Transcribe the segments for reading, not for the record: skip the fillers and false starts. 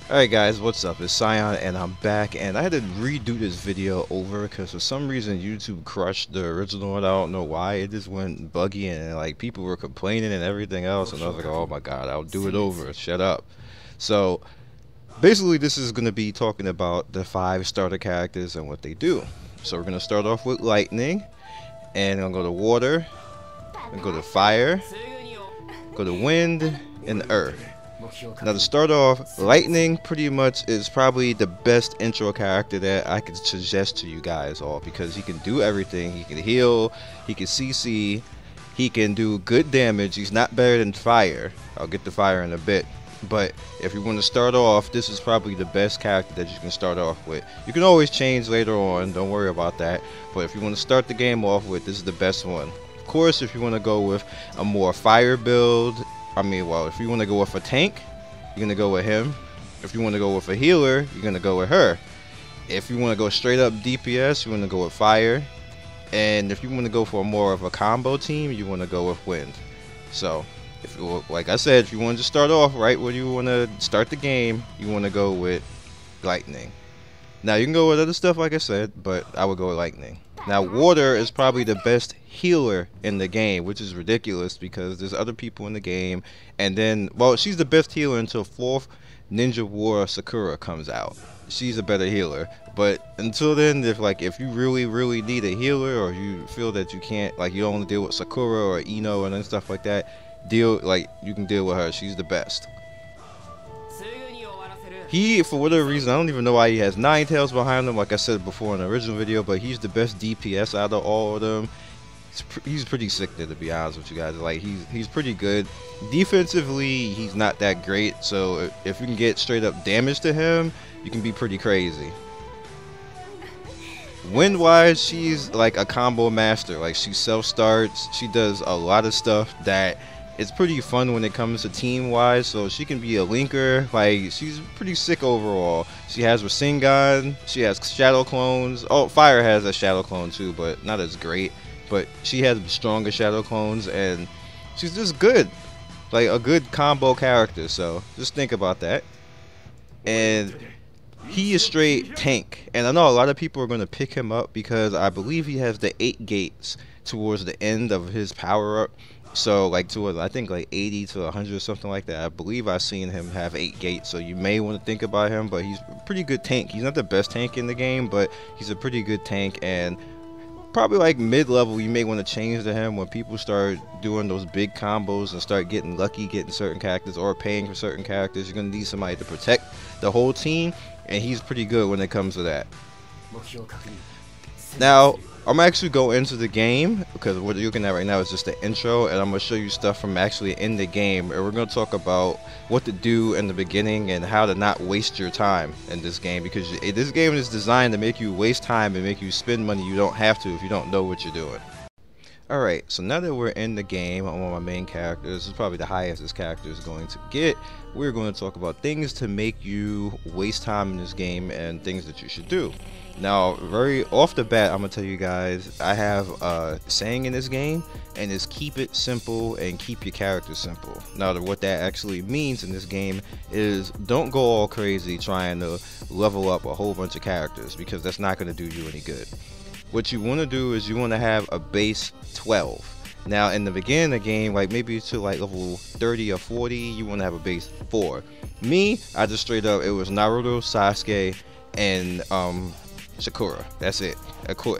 Alright guys, what's up? It's Scion and I'm back, and I had to redo this video over because for some reason YouTube crushed the original one. I don't know why. It just went buggy and like people were complaining and everything else, and I was like, oh my god, I'll do it over. Shut up. So basically this is going to be talking about the 5 starter characters and what they do. So we're going to start off with lightning, and I'm going to go to water, and go to fire, go to wind, and earth. Now to start off, lightning pretty much is probably the best intro character that I could suggest to you guys all, because he can do everything. He can heal, he can CC, he can do good damage. He's not better than fire. I'll get to fire in a bit. But if you want to start off, this is probably the best character that you can start off with. You can always change later on, don't worry about that. But if you want to start the game off with, this is the best one. Of course, if you want to go with a more fire build, if you want to go with a tank, you're going to go with him. If you want to go with a healer, you're going to go with her. If you want to go straight up DPS, you want to go with fire. And if you want to go for more of a combo team, you want to go with wind. So, if you, like I said, if you want to start off right where you want to start the game, you want to go with lightning. Now, you can go with other stuff like I said, but I would go with lightning. Now, water is probably the best healer in the game, which is ridiculous because there's other people in the game. And then, well, she's the best healer until 4th Ninja War Sakura comes out. She's a better healer. But until then, if you really need a healer, or you feel that you can't, like you don't want to deal with Sakura or Ino and stuff like that, you can deal with her. She's the best. He, for whatever reason, I don't even know why he has 9 tails behind him, like I said before in the original video, but he's the best DPS out of all of them. He's pretty sick there, to be honest with you guys. Like, he's pretty good. Defensively, he's not that great, so if you can get straight up damage to him, you can be pretty crazy. Wind-wise, she's like a combo master. Like, she self-starts, she does a lot of stuff that it's pretty fun when it comes to team-wise, so she can be a linker. Like, she's pretty sick overall. She has Rasengan, she has shadow clones. Oh, Fire has a shadow clone too, but not as great. But she has stronger shadow clones, and she's just good. Like, a good combo character, so just think about that. And he is straight tank, and I know a lot of people are going to pick him up because I believe he has the 8 gates towards the end of his power-up. So like towards, I think like 80 to 100 or something like that. I believe I've seen him have 8 gates, so you may want to think about him, but he's a pretty good tank. He's not the best tank in the game, but he's a pretty good tank, and probably like mid-level you may want to change to him when people start doing those big combos and start getting lucky getting certain characters or paying for certain characters. You're going to need somebody to protect the whole team, and he's pretty good when it comes to that. Now, I'm actually going into the game because what you're looking at right now is just the intro, and I'm going to show you stuff from actually in the game, and we're going to talk about what to do in the beginning and how to not waste your time in this game, because this game is designed to make you waste time and make you spend money you don't have to if you don't know what you're doing. Alright, so now that we're in the game, I'm on my main character. This is probably the highest this character is going to get. We're going to talk about things to make you waste time in this game and things that you should do. Now, very off the bat, I'm going to tell you guys, I have a saying in this game, and it's keep it simple and keep your character simple. Now, what that actually means in this game is don't go all crazy trying to level up a whole bunch of characters, because that's not going to do you any good. What you want to do is you want to have a base 12. Now, in the beginning of the game, like maybe to like level 30 or 40, you want to have a base 4. Me, I just straight up, it was Naruto, Sasuke, and Sakura. That's it.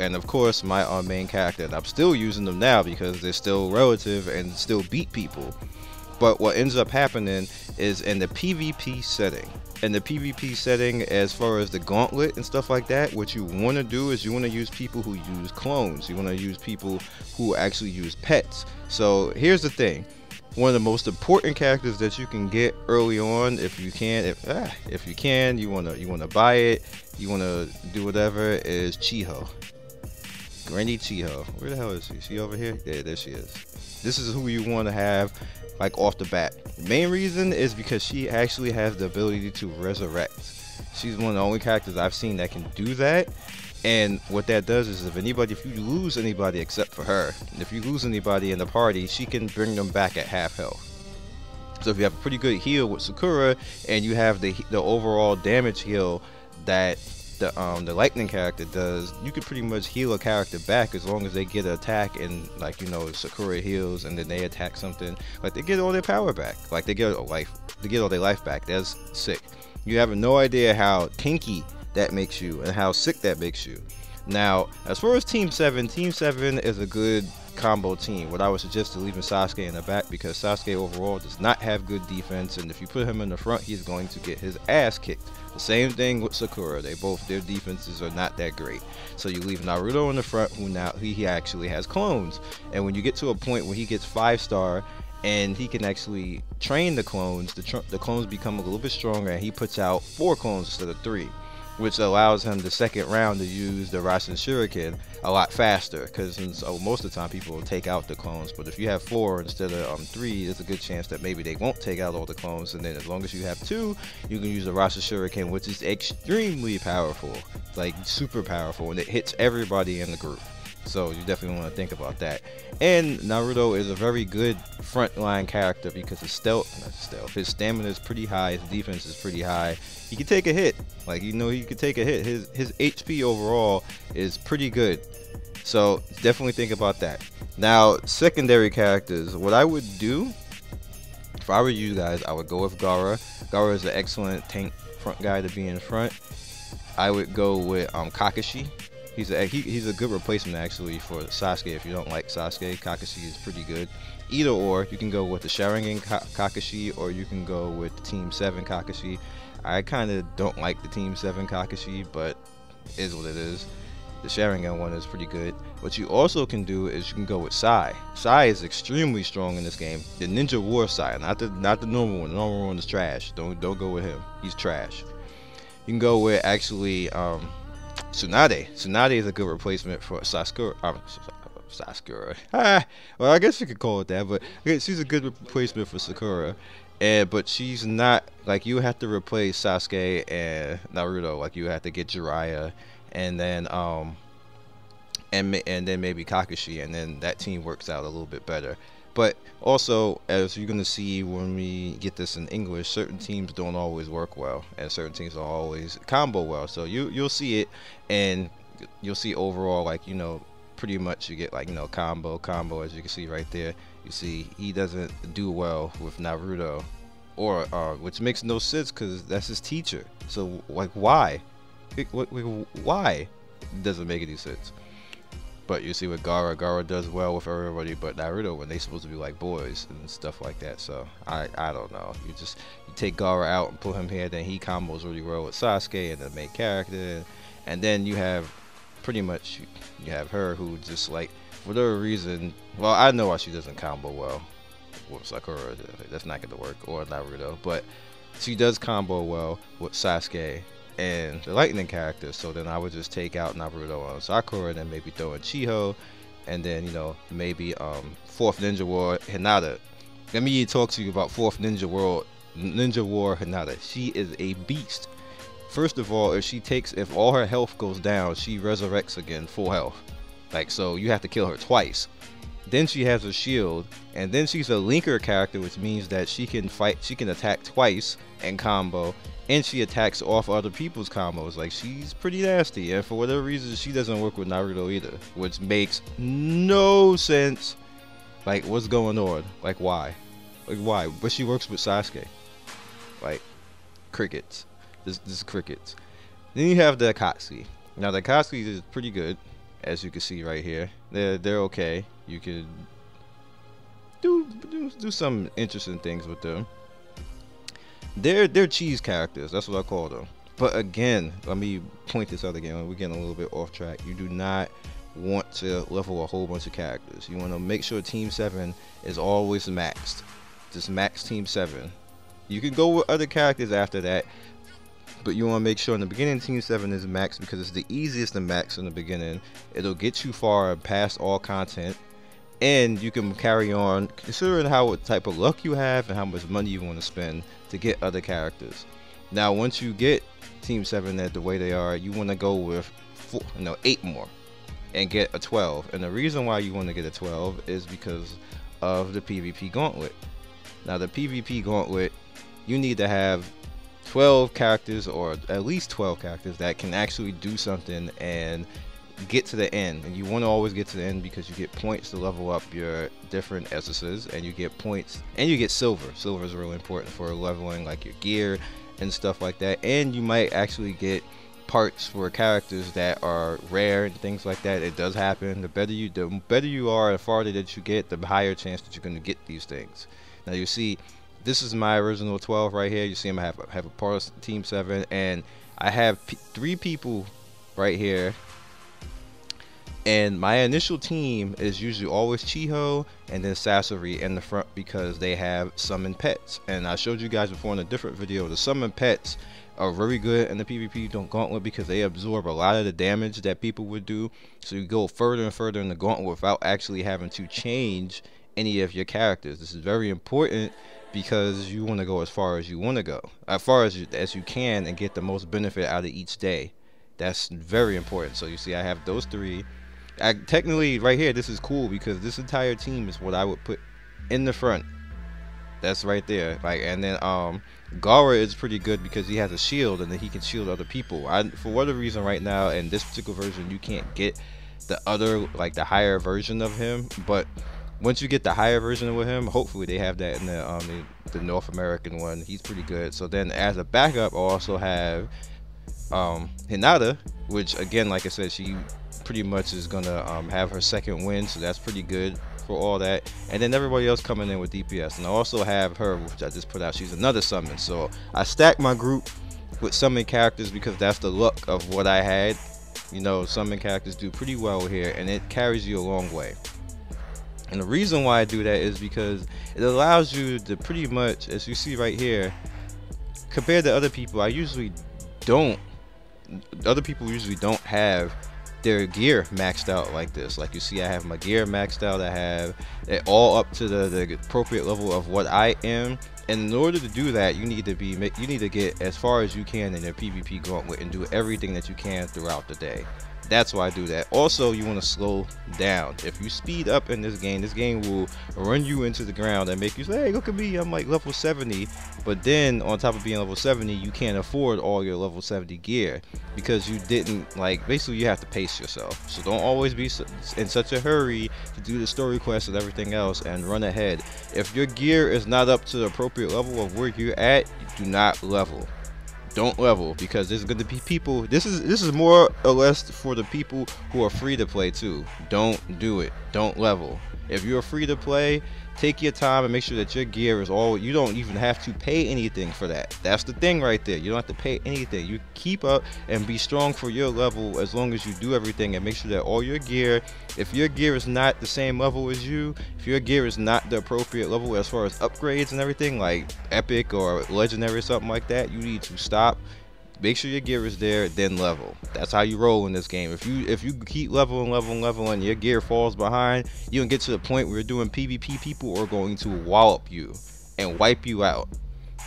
And of course, my main character. And I'm still using them now because they're still relative and still beat people. But what ends up happening is in the PvP setting. In the PvP setting, as far as the gauntlet and stuff like that, what you want to do is you want to use people who use clones. You want to use people who actually use pets. So here's the thing. One of the most important characters that you can get early on, if you can, you wanna buy it, you wanna do whatever, is Chiho. Granny Chiho. Where the hell is she? She over here? Yeah, there she is. This is who you want to have like off the bat. The main reason is because she actually has the ability to resurrect. She's one of the only characters I've seen that can do that. And what that does is if you lose anybody except for her, if you lose anybody in the party, she can bring them back at half health. So if you have a pretty good heal with Sakura, and you have the overall damage heal that the lightning character does, you can pretty much heal a character back as long as they get an attack, and like, you know, Sakura heals and then they attack something, like they get all their power back, like they get all their life back. That's sick. You have no idea how kinky that makes you and how sick that makes you. Now, as far as Team 7 is a good combo team. What I would suggest is leaving Sasuke in the back, because Sasuke overall does not have good defense, and if you put him in the front, he's going to get his ass kicked. The same thing with Sakura. Their defenses are not that great. So you leave Naruto in the front, who now he actually has clones, and when you get to a point where he gets 5-star and he can actually train the clones, the clones become a little bit stronger, and he puts out 4 clones instead of 3, which allows him the second round to use the Rasen Shuriken a lot faster, because most of the time people will take out the clones, but if you have 4 instead of 3, there's a good chance that maybe they won't take out all the clones, and then as long as you have 2, you can use the Rasen Shuriken, which is extremely powerful, like super powerful, and it hits everybody in the group. So you definitely want to think about that. And Naruto is a very good frontline character because his his stamina is pretty high, his defense is pretty high. He can take a hit, like, you know, he can take a hit. His HP overall is pretty good. So definitely think about that. Now, secondary characters, what I would do if I were you guys, I would go with Gaara. Gaara is an excellent tank front guy to be in front. I would go with Kakashi. He's a good replacement actually for Sasuke. If you don't like Sasuke, Kakashi is pretty good. Either or, you can go with the Sharingan Kakashi, or you can go with the Team 7 Kakashi. I kind of don't like the Team 7 Kakashi, but it is what it is. The Sharingan one is pretty good. What you also can do is you can go with Sai. Sai is extremely strong in this game. The Ninja War Sai, not the normal one. The normal one is trash. Don't go with him. He's trash. You can go with actually Tsunade. Tsunade is a good replacement for Sakura. Well, I guess you could call it that, but she's a good replacement for Sakura. But she's not, like, you have to replace Sasuke and Naruto. Like, you have to get Jiraiya, and then maybe Kakashi, and then that team works out a little bit better. But also, as you're gonna see when we get this in English, certain teams don't always work well, and certain teams don't always combo well. So you'll see it, and you'll see overall, like, you know, pretty much you get, like, you know, combo, as you can see right there. You see he doesn't do well with Naruto, or which makes no sense because that's his teacher. So, like, why? Why? It doesn't make any sense. But you see with Gaara does well with everybody but Naruto, when they supposed to be like boys and stuff like that. So I don't know. You take Gaara out and put him here, then he combos really well with Sasuke and the main character, and then you have pretty much you have her who just, like, for whatever reason, well, I know why she doesn't combo well with Sakura. That's not gonna work, or Naruto, but she does combo well with Sasuke and the lightning characters. So then I would just take out Naruto on Sakura, and then maybe throw in Chiho, and then, you know, maybe 4th Ninja War Hinata. Let me talk to you about 4th Ninja War Hinata. She is a beast. First of all, if all her health goes down, she resurrects again full health. Like, so you have to kill her twice. Then she has a shield, and then she's a linker character, which means that she can attack twice and combo, and she attacks off other people's combos. Like, she's pretty nasty, and for whatever reason she doesn't work with Naruto either, which makes no sense. Like, what's going on? Like, why? But she works with Sasuke. Like, crickets. This is crickets. Then you have the Akatsuki. Now the Akatsuki is pretty good, as you can see right here. They're okay. You could do some interesting things with them. They're cheese characters. That's what I call them. But again, let me point this out again. We're getting a little bit off track. You do not want to level a whole bunch of characters. You want to make sure Team 7 is always maxed. Just max Team 7. You can go with other characters after that, but you want to make sure in the beginning Team 7 is maxed, because it's the easiest to max in the beginning. It'll get you far past all content, and you can carry on considering what type of luck you have and how much money you want to spend to get other characters. Now, once you get Team 7 at the way they are, you want to go with 8 more and get a 12. And the reason why you want to get a 12 is because of the PvP gauntlet. Now the PvP gauntlet, you need to have 12 characters, or at least 12 characters that can actually do something and get to the end. And you want to always get to the end because you get points to level up your different essences, and you get points and you get silver. Silver is really important for leveling like your gear and stuff like that, and you might actually get parts for characters that are rare and things like that. It does happen. The better you are, the farther that you get, the higher chance that you're going to get these things. Now you see, this is my original 12 right here. You see I have a part of Team 7, and I have 3 people right here. And my initial team is usually always Chiho and then Sasori in the front because they have summon pets. And I showed you guys before in a different video, the summon pets are very good in the PvP gauntlet because they absorb a lot of the damage that people would do. So you go further and further in the gauntlet without actually having to change any of your characters. This is very important because you want to go as far as you want to go, as far as you can, and get the most benefit out of each day. That's very important. So you see I have those 3. Technically right here, this is cool because this entire team is what I would put in the front. That's right there. Like, and then Gara is pretty good because he has a shield and then he can shield other people. For whatever reason right now in this particular version you can't get the other, like the higher version of him, but once you get the higher version of him, hopefully they have that in the North American one. He's pretty good. So then as a backup I also have Hinata, which again, like I said, she pretty much is gonna have her second win, so that's pretty good for all that. And then everybody else coming in with DPS, and I also have her, which I just put out. She's another summon. So I stacked my group with summon characters because that's the luck of what I had. You know, summon characters do pretty well here, and it carries you a long way. And the reason why I do that is because it allows you to pretty much, as you see right here, compared to other people, other people usually don't have their gear maxed out like this. Like you see I have my gear maxed out. I have it all up to the appropriate level of what I am. And in order to do that, you need to get as far as you can in your PvP gauntlet and do everything that you can throughout the day. That's why I do that. Also, you want to slow down. If you speed up in this game will run you into the ground and make you say, hey, look at me, I'm like level 70. But then on top of being level 70, you can't afford all your level 70 gear because you didn't, like, basically you have to pace yourself. So don't always be in such a hurry to do the story quests and everything else and run ahead. If your gear is not up to the appropriate level of where you're at, do not level. Don't level, because there's going to be people. This is more or less for the people who are free to play too. Don't do it. Don't level. If you're free to play, take your time and make sure that your gear is all. You don't even have to pay anything for that. That's the thing right there. You don't have to pay anything. You keep up and be strong for your level as long as you do everything and make sure that all your gear, if your gear is not the same level as you, if your gear is not the appropriate level as far as upgrades and everything, like epic or legendary or something like that, you need to stop. Make sure your gear is there, then level. That's how you roll in this game. If you keep leveling, your gear falls behind, you can get to the point where you're doing PvP, people are going to wallop you and wipe you out.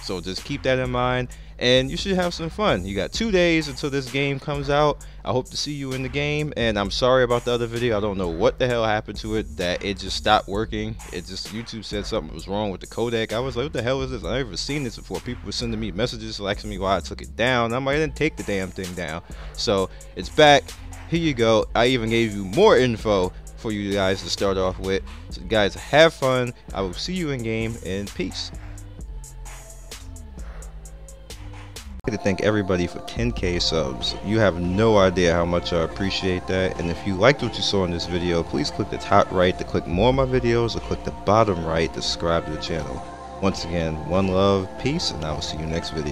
So just keep that in mind, and you should have some fun. You got 2 days until this game comes out. I hope to see you in the game, and I'm sorry about the other video. I don't know what the hell happened to it, that it just stopped working. YouTube said something was wrong with the codec. I was like, what the hell is this? I've never seen this before. People were sending me messages asking me why I took it down. I'm like, I didn't take the damn thing down. So it's back. Here you go. I even gave you more info for you guys to start off with. So guys, have fun. I will see you in game, and peace. To thank everybody for 10K subs. You have no idea how much I appreciate that. And if you liked what you saw in this video, please click the top right to click more of my videos, or click the bottom right to subscribe to the channel. Once again, one love, peace, and I will see you next video.